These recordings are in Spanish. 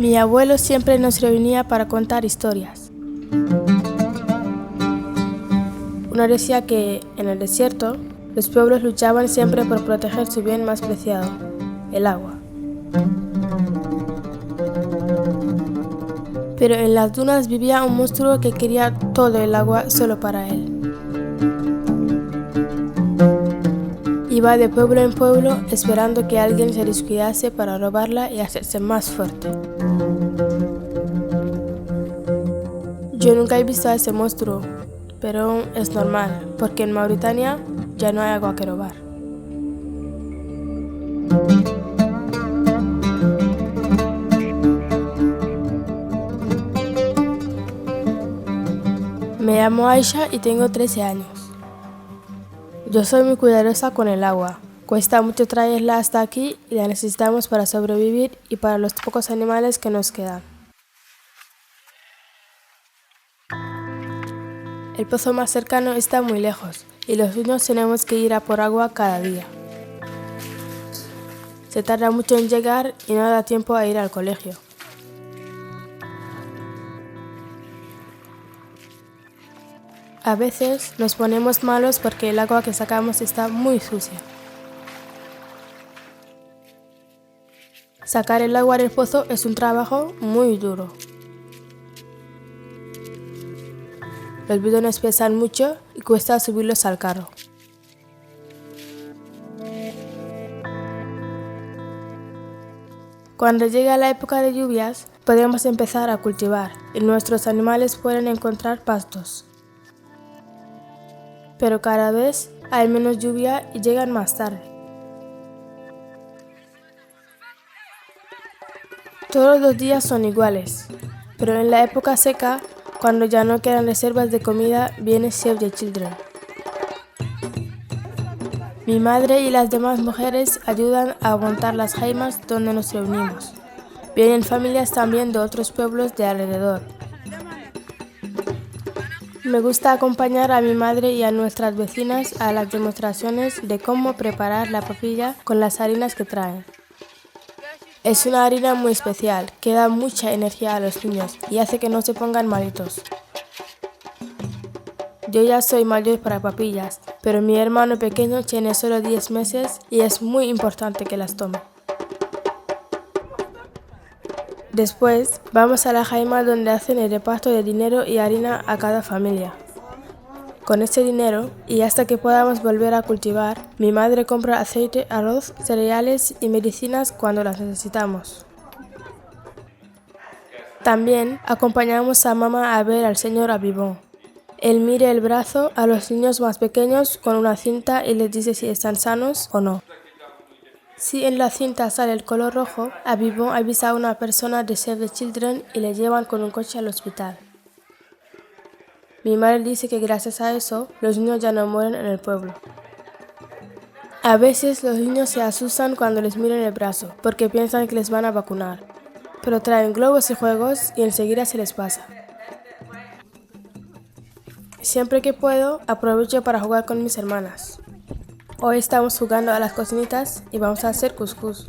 Mi abuelo siempre nos reunía para contar historias. Uno decía que, en el desierto, los pueblos luchaban siempre por proteger su bien más preciado, el agua. Pero en las dunas vivía un monstruo que quería todo el agua solo para él. Iba de pueblo en pueblo esperando que alguien se descuidase para robarla y hacerse más fuerte. Yo nunca he visto a ese monstruo, pero es normal, porque en Mauritania ya no hay agua que robar. Me llamo Aisha y tengo 13 años. Yo soy muy cuidadosa con el agua. Cuesta mucho traerla hasta aquí y la necesitamos para sobrevivir y para los pocos animales que nos quedan. El pozo más cercano está muy lejos y los niños tenemos que ir a por agua cada día. Se tarda mucho en llegar y no da tiempo a ir al colegio. A veces nos ponemos malos porque el agua que sacamos está muy sucia. Sacar el agua del pozo es un trabajo muy duro. Los bidones pesan mucho y cuesta subirlos al carro. Cuando llega la época de lluvias, podemos empezar a cultivar y nuestros animales pueden encontrar pastos. Pero cada vez hay menos lluvia y llegan más tarde. Todos los días son iguales, pero en la época seca, cuando ya no quedan reservas de comida, viene Save the Children. Mi madre y las demás mujeres ayudan a montar las jaimas donde nos reunimos. Vienen familias también de otros pueblos de alrededor. Me gusta acompañar a mi madre y a nuestras vecinas a las demostraciones de cómo preparar la papilla con las harinas que traen. Es una harina muy especial, que da mucha energía a los niños y hace que no se pongan malitos. Yo ya soy mayor para papillas, pero mi hermano pequeño tiene solo 10 meses y es muy importante que las tome. Después, vamos a la jaima donde hacen el reparto de dinero y harina a cada familia. Con ese dinero, y hasta que podamos volver a cultivar, mi madre compra aceite, arroz, cereales y medicinas cuando las necesitamos. También acompañamos a mamá a ver al señor Abibón. Él mira el brazo a los niños más pequeños con una cinta y les dice si están sanos o no. Si en la cinta sale el color rojo, Abibón avisa a una persona de Save the Children y le llevan con un coche al hospital. Mi madre dice que gracias a eso, los niños ya no mueren en el pueblo. A veces los niños se asustan cuando les miran el brazo, porque piensan que les van a vacunar. Pero traen globos y juegos y enseguida se les pasa. Siempre que puedo, aprovecho para jugar con mis hermanas. Hoy estamos jugando a las cocinitas y vamos a hacer cuscús.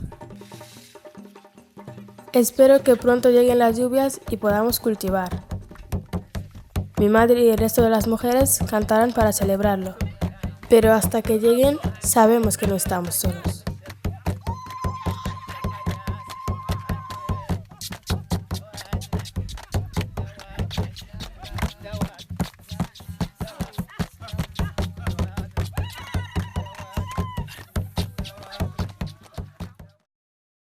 Espero que pronto lleguen las lluvias y podamos cultivar. Mi madre y el resto de las mujeres cantarán para celebrarlo. Pero hasta que lleguen, sabemos que no estamos solos.